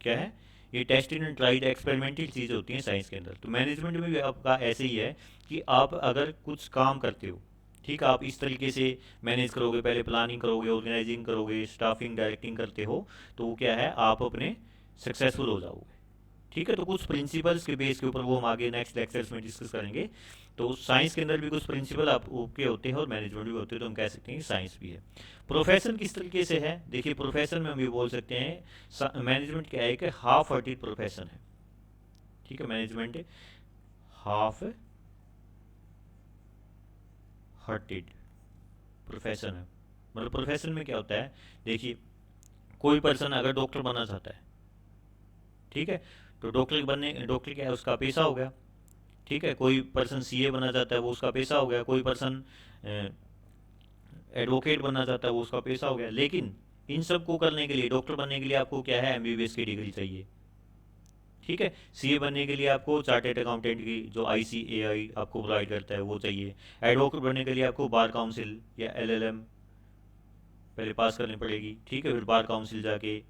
क्या है ये, टेस्टेड एंड ट्राइड एक्सपेरिमेंटल चीज़ें होती हैं साइंस के अंदर। तो मैनेजमेंट में भी आपका ऐसे ही है कि आप अगर कुछ काम करते हो, ठीक है, आप इस तरीके से मैनेज करोगे, पहले प्लानिंग करोगे, ऑर्गेनाइजिंग करोगे, स्टाफिंग डायरेक्टिंग करते हो, तो वो क्या है, आप अपने सक्सेसफुल हो जाओगे, ठीक है। तो कुछ प्रिंसिपल्स के बेस के ऊपर वो हम आगे नेक्स्ट लेक्चर्स में डिस्कस करेंगे। तो साइंस के अंदर भी कुछ प्रिंसिपल आप के होते हैं और मैनेजमेंट भी होते हैं, तो हम कह सकते हैं कि साइंस भी है। प्रोफेशन किस तरीके से है, देखिए प्रोफेशन में हम ये बोल सकते हैं मैनेजमेंट क्या है कि हाफ हार्टेड प्रोफेशन है, ठीक है, मैनेजमेंट हाफ हार्टेड प्रोफेशन है। मतलब प्रोफेशन में क्या होता है, देखिए कोई पर्सन अगर डॉक्टर बनना चाहता है, ठीक है, तो डॉक्टर क्या है, उसका पेशा हो गया, ठीक है। कोई पर्सन सीए बनना चाहता है, वो उसका पेशा हो गया। कोई पर्सन एडवोकेट बनना चाहता है, वो उसका पेशा हो गया। लेकिन इन सब को करने के लिए, डॉक्टर बनने के लिए आपको क्या है, एमबीबीएस की डिग्री चाहिए, ठीक है। सीए बनने के लिए आपको चार्टेड अकाउंटेंट की जो आईसीएआई आपको प्रोवाइड करता है वो चाहिए। एडवोकेट बनने के लिए आपको बार काउंसिल या एलएलएम पहले पास करनी पड़ेगी, ठीक है, फिर बार काउंसिल जाके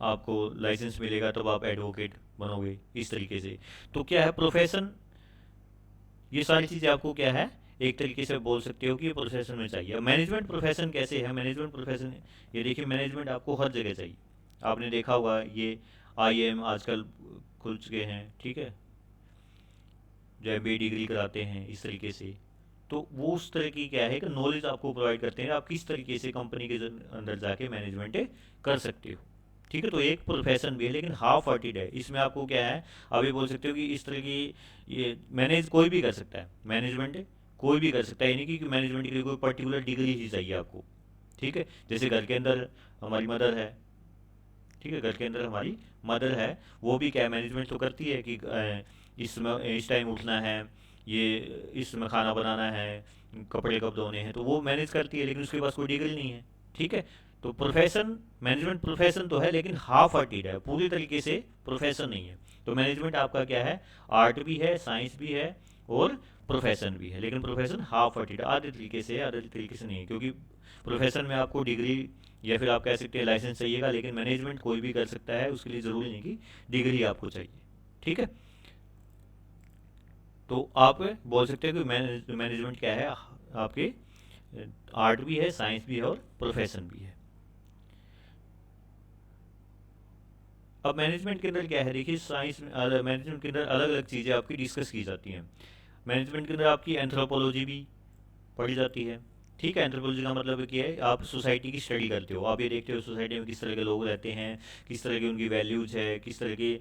आपको लाइसेंस मिलेगा, तब आप एडवोकेट बनोगे, इस तरीके से। तो क्या है प्रोफेशन, ये सारी चीज़ें आपको क्या है, एक तरीके से बोल सकते हो कि ये प्रोफेशन में चाहिए। अब मैनेजमेंट प्रोफेशन कैसे है, मैनेजमेंट प्रोफेशन, ये देखिए मैनेजमेंट आपको हर जगह चाहिए। आपने देखा होगा ये आईएम आजकल खुल चुके हैं, ठीक है, जो एमबीए डिग्री कराते हैं इस तरीके से। तो वो उस तरह की क्या है कि नॉलेज आपको प्रोवाइड करते हैं, आप किस तरीके से कंपनी के अंदर जाके मैनेजमेंट कर सकते हो, ठीक है। तो एक प्रोफेशन भी है लेकिन हाफ हार्टेड है। इसमें आपको क्या है, आप ये बोल सकते हो कि इस तरह की, ये मैनेज कोई भी कर सकता है, मैनेजमेंट कोई भी कर सकता है, यानी कि मैनेजमेंट के लिए कोई पर्टिकुलर डिग्री ही चाहिए आपको, ठीक है। जैसे घर के अंदर हमारी मदर है, ठीक है, घर के अंदर हमारी मदर है, वो भी क्या मैनेजमेंट तो करती है कि इसमें इस टाइम उठना है, ये इसमें खाना बनाना है, कपड़े कब धोने हैं, तो वो मैनेज करती है, लेकिन उसके पास कोई डिग्री नहीं है, ठीक है। तो प्रोफेशन, मैनेजमेंट प्रोफेशन तो है लेकिन हाफ हार्टेड है, पूरी तरीके से प्रोफेशन नहीं है। तो मैनेजमेंट आपका क्या है, आर्ट भी है, साइंस भी है और प्रोफेशन भी है, लेकिन प्रोफेशन हाफ हार्टेड आधे तरीके से है, आधे तरीके से नहीं है। क्योंकि प्रोफेशन में आपको डिग्री या फिर आप कह सकते हैं लाइसेंस चाहिएगा, लेकिन मैनेजमेंट कोई भी कर सकता है, उसके लिए ज़रूरी नहीं कि डिग्री आपको चाहिए, ठीक है। तो आप बोल सकते हैं कि मैनेजमेंट क्या है, आपके आर्ट भी है, साइंस भी है और प्रोफेशन भी है। अब मैनेजमेंट के अंदर क्या है, देखिए साइंस में मैनेजमेंट के अंदर अलग अलग चीज़ें आपकी डिस्कस की जाती हैं। मैनेजमेंट के अंदर आपकी एंथ्रोपोलॉजी भी पढ़ी जाती है, ठीक है। एंथ्रोपोलॉजी का मतलब क्या है, आप सोसाइटी की स्टडी करते हो, आप ये देखते हो सोसाइटी में किस तरह के लोग रहते हैं, किस तरह की उनकी वैल्यूज़ है, किस तरह की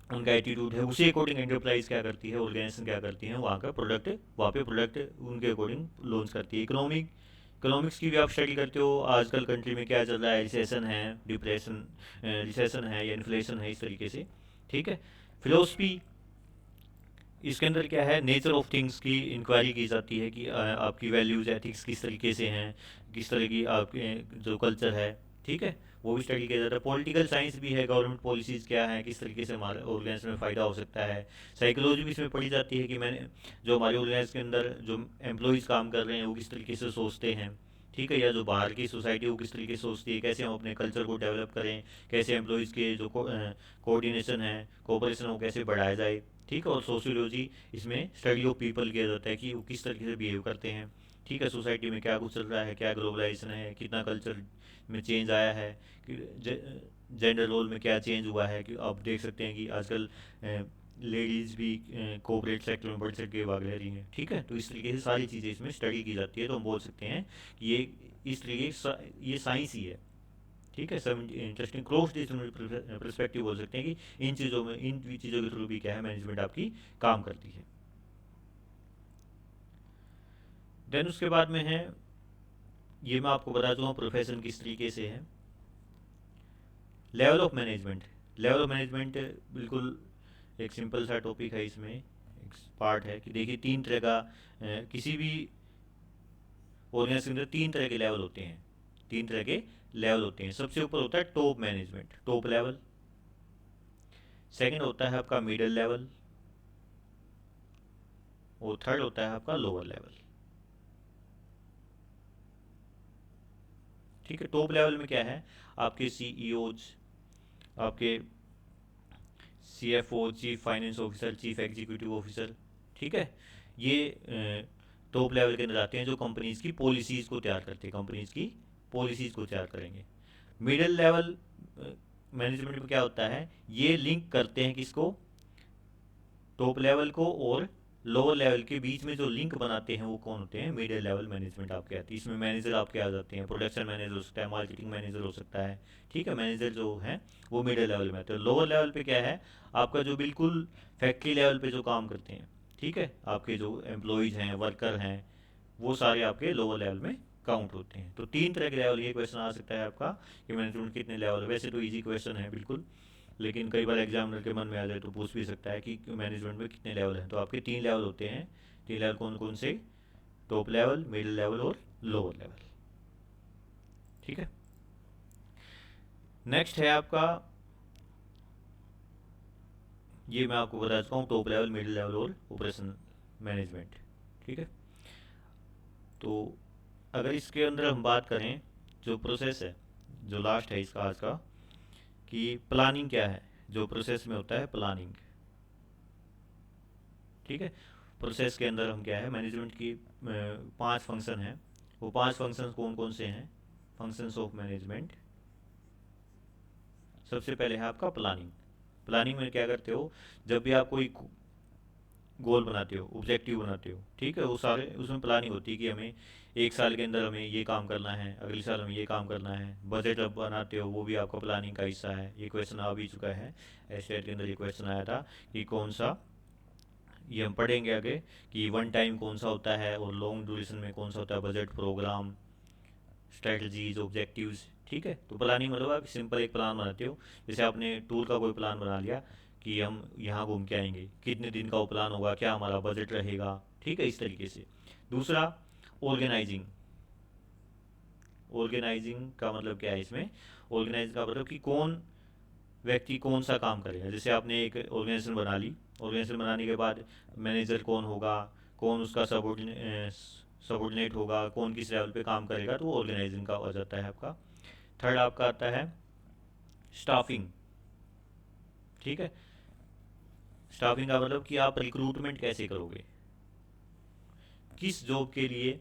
उनका एटीट्यूड है, उसी अकॉर्डिंग एंटरप्राइज क्या करती है, ऑर्गेनाइजेशन क्या करती है, वहाँ का प्रोडक्ट, वहाँ पे प्रोडक्ट उनके अकॉर्डिंग लॉन्च करती है। इकोनॉमिक इकोनॉमिक्स की भी आप स्टडी करते हो, आजकल कंट्री में क्या चल रहा है, रिसेशन है, डिप्रेशन, रिसेशन है या इन्फ्लेशन है, इस तरीके से। ठीक है। फिलोसफी, इसके अंदर क्या है, नेचर ऑफ थिंग्स की इंक्वायरी की जाती है कि आपकी वैल्यूज एथिक्स किस तरीके से हैं, किस तरह की आपके जो कल्चर है, ठीक है, वो भी स्टडी किया जाता है। पॉलिटिकल साइंस भी है, गवर्नमेंट पॉलिसीज़ क्या है, किस तरीके से हमारे ऑर्गेनाइजेशन में फ़ायदा हो सकता है। साइकोलॉजी भी इसमें पढ़ी जाती है कि मैंने जो हमारे ऑर्गेनाइजेशन के अंदर जो एम्प्लॉयज़ काम कर रहे हैं वो किस तरीके से सोचते हैं, ठीक है, या जो बाहर की सोसाइटी वो किस तरीके से सोचती है, कैसे हम अपने कल्चर को डेवलप करें, कैसे एम्प्लॉयज़ के जो कोऑर्डिनेशन है, कोऑपरेशन वो कैसे बढ़ाया जाए। ठीक है। और सोशियोलॉजी, इसमें स्टडी ऑफ पीपल किया जाता है कि वो किस तरीके से बिहेव करते हैं, ठीक है, सोसाइटी में क्या कुछ चल रहा है, क्या ग्लोबलाइजेशन है, कितना कल्चर में चेंज आया है, कि जेंडर रोल में क्या चेंज हुआ है। कि आप देख सकते हैं कि आजकल लेडीज़ भी कोऑपरेट सेक्टर में बढ़ चढ़ के भाग ले रही हैं। ठीक है। तो इस तरीके से सारी चीज़ें इसमें स्टडी की जाती है, तो हम बोल सकते हैं कि ये इस तरीके ये साइंस ही है। ठीक है। सब इंटरेस्टिंग क्रॉस डिसिप्लिनरी पर्सपेक्टिव बोल सकते हैं कि इन चीज़ों में, इन चीज़ों के थ्रू भी क्या है, मैनेजमेंट आपकी काम करती है। देन उसके बाद में है, ये मैं आपको बता दूँ प्रोफेशन किस तरीके से है। Level of management, level of management बिल्कुल एक सिंपल सा टॉपिक है, इसमें एक पार्ट है कि देखिए तीन तरह का किसी भी ऑर्गेनाइजेशन के अंदर तीन तरह के लेवल होते हैं, तीन तरह के लेवल होते हैं। सबसे ऊपर होता है top management, top level. Second होता है आपका मिडिल लेवल, और थर्ड होता है आपका लोअर लेवल। ठीक है। टॉप लेवल में क्या है, आपके सीईओज, आपके CFO, chief finance officer, chief executive officer, ठीक है, ये टॉप लेवल के अंदर आते हैं जो कंपनीज की पॉलिसीज़ को तैयार करते हैं, कंपनीज की पॉलिसीज़ को तैयार करेंगे। मिडिल लेवल मैनेजमेंट में क्या होता है, ये लिंक करते हैं किसको, टॉप लेवल को, और लोअर लेवल के बीच में जो लिंक बनाते हैं वो कौन होते हैं, मिडिल लेवल मैनेजमेंट आपके आती है। इसमें मैनेजर आपके आ जाते हैं, प्रोडक्शन मैनेजर हो सकता है, मार्केटिंग मैनेजर हो सकता है। ठीक है। मैनेजर जो है वो मिडिल लेवल में आते हैं। लोअर लेवल पे क्या है, आपका जो बिल्कुल फैक्ट्री लेवल पे जो काम करते हैं, ठीक है, आपके जो एम्प्लॉयज़ हैं, वर्कर हैं, वो सारे आपके लोअर लेवल में काउंट होते हैं। तो तीन तरह के लेवल, ये क्वेश्चन आ सकता है आपका कि मैनेजमेंट कितने लेवल है। वैसे तो इजी क्वेश्चन है बिल्कुल, लेकिन कई बार एग्जामिनर के मन में आ जाए तो पूछ भी सकता है कि मैनेजमेंट में कितने लेवल हैं। तो आपके तीन लेवल होते हैं। तीन लेवल कौन कौन से, टॉप लेवल, मिडिल लेवल और लोअर लेवल। ठीक है। नेक्स्ट है आपका, ये मैं आपको बता चुका हूँ, टॉप लेवल, मिडिल लेवल और ऑपरेशन मैनेजमेंट। ठीक है। तो अगर इसके अंदर हम बात करें, जो प्रोसेस है, जो लास्ट है इसका आज का, कि प्लानिंग क्या है, जो प्रोसेस में होता है प्लानिंग। ठीक है। प्रोसेस के अंदर हम क्या है, मैनेजमेंट की पांच फंक्शन हैं। वो पांच फंक्शंस कौन कौन से हैं, फंक्शंस ऑफ मैनेजमेंट। सबसे पहले है आपका प्लानिंग। प्लानिंग में क्या करते हो, जब भी आप कोई गोल बनाते हो, ऑब्जेक्टिव बनाते हो, ठीक है, वो सारे उसमें प्लानिंग होती है कि हमें एक साल के अंदर हमें ये काम करना है, अगले साल हमें ये काम करना है। बजट अब बनाते हो, वो भी आपका प्लानिंग का हिस्सा है। ये क्वेश्चन आ भी चुका है, स्टेट के अंदर ये क्वेश्चन आया था कि कौन सा, ये हम पढ़ेंगे आगे कि वन टाइम कौन सा होता है और लॉन्ग ड्यूरेशन में कौन सा होता है, बजट, प्रोग्राम, स्ट्रेटजीज, ऑब्जेक्टिव्स। ठीक है। तो प्लानिंग मतलब आप सिंपल एक प्लान बनाते हो, जैसे आपने टूर का कोई प्लान बना लिया कि हम यहाँ घूम के आएंगे, कितने दिन का वो प्लान होगा, क्या हमारा बजट रहेगा, ठीक है, इस तरीके से। दूसरा, ऑर्गेनाइजिंग। ऑर्गेनाइजिंग का मतलब क्या है इसमें, ऑर्गेनाइज का मतलब कि कौन व्यक्ति कौन सा काम करेगा। जैसे आपने एक ऑर्गेनाइजेशन बना ली, ऑर्गेनाइजेशन बनाने के बाद मैनेजर कौन होगा, कौन उसका सबॉर्डिनेट होगा, कौन किस लेवल पे काम करेगा, तो ऑर्गेनाइजिंग का हो जाता है आपका। थर्ड आपका आता है स्टाफिंग। ठीक है। स्टाफिंग का मतलब कि आप रिक्रूटमेंट कैसे करोगे, किस जॉब के लिए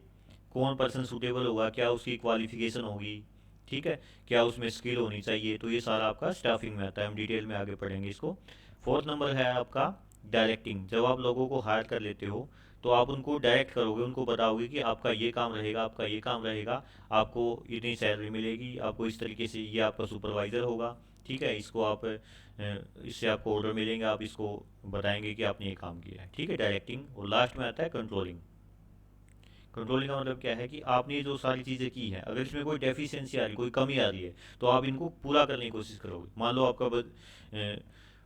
कौन पर्सन सूटेबल होगा, क्या उसकी क्वालिफिकेशन होगी, ठीक है, क्या उसमें स्किल होनी चाहिए। तो ये सारा आपका स्टाफिंग में आता है, हम डिटेल में आगे पढ़ेंगे इसको। फोर्थ नंबर है आपका डायरेक्टिंग। जब आप लोगों को हायर कर लेते हो तो आप उनको डायरेक्ट करोगे, उनको बताओगे कि आपका ये काम रहेगा, आपका ये काम रहेगा, आपको इतनी सैलरी मिलेगी, आपको इस तरीके से, ये आपका सुपरवाइज़र होगा, ठीक है, इसको आप इससे आपको ऑर्डर मिलेंगे, आप इसको बताएंगे कि आपने ये काम किया है। ठीक है, डायरेक्टिंग। और लास्ट में आता है कंट्रोलिंग। कंट्रोलिंग का मतलब क्या है कि आपने ये जो सारी चीज़ें की हैं, अगर इसमें कोई डेफिशिएंसी आ रही, कोई कमी आ रही है, तो आप इनको पूरा करने की कोशिश करोगे। मान लो आपका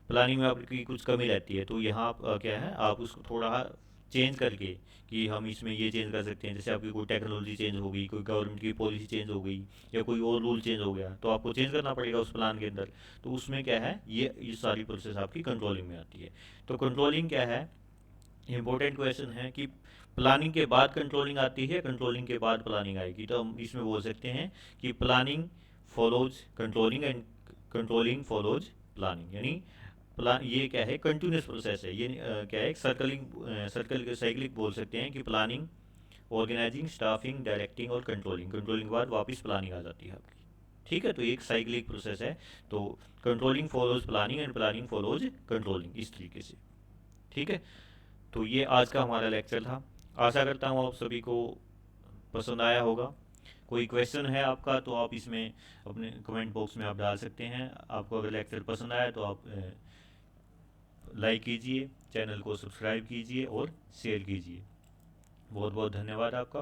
प्लानिंग में आपकी कुछ कमी रहती है, तो यहाँ आप क्या है, आप उसको थोड़ा चेंज करके, कि हम इसमें ये चेंज कर सकते हैं, जैसे आपकी कोई टेक्नोलॉजी चेंज हो गई, कोई गवर्नमेंट की पॉलिसी चेंज हो गई, या कोई और रूल चेंज हो गया, तो आपको चेंज करना पड़ेगा उस प्लान के अंदर। तो उसमें क्या है, ये सारी प्रोसेस आपकी कंट्रोलिंग में आती है। तो कंट्रोलिंग क्या है, इम्पोर्टेंट क्वेश्चन है कि प्लानिंग के बाद कंट्रोलिंग आती है, कंट्रोलिंग के बाद प्लानिंग आएगी। तो हम इसमें बोल सकते हैं कि planning follows controlling and controlling follows planning, यानी प्लान ये क्या है, कंटिन्यूस प्रोसेस है। ये क्या है, सर्कल साइक्लिक बोल सकते हैं कि प्लानिंग, ऑर्गेनाइजिंग, स्टाफिंग, डायरेक्टिंग और कंट्रोलिंग, कंट्रोलिंग के बाद वापस प्लानिंग आ जाती है आपकी। ठीक है, तो ये एक साइक्लिक प्रोसेस है। तो controlling follows planning and planning follows controlling, इस तरीके से। ठीक है, तो ये आज का हमारा लेक्चर था। आशा करता हूँ आप सभी को पसंद आया होगा। कोई क्वेश्चन है आपका तो आप इसमें अपने कमेंट बॉक्स में आप डाल सकते हैं। आपको अगर लेक्चर पसंद आया तो आप लाइक कीजिए, चैनल को सब्सक्राइब कीजिए और शेयर कीजिए। बहुत बहुत धन्यवाद आपका।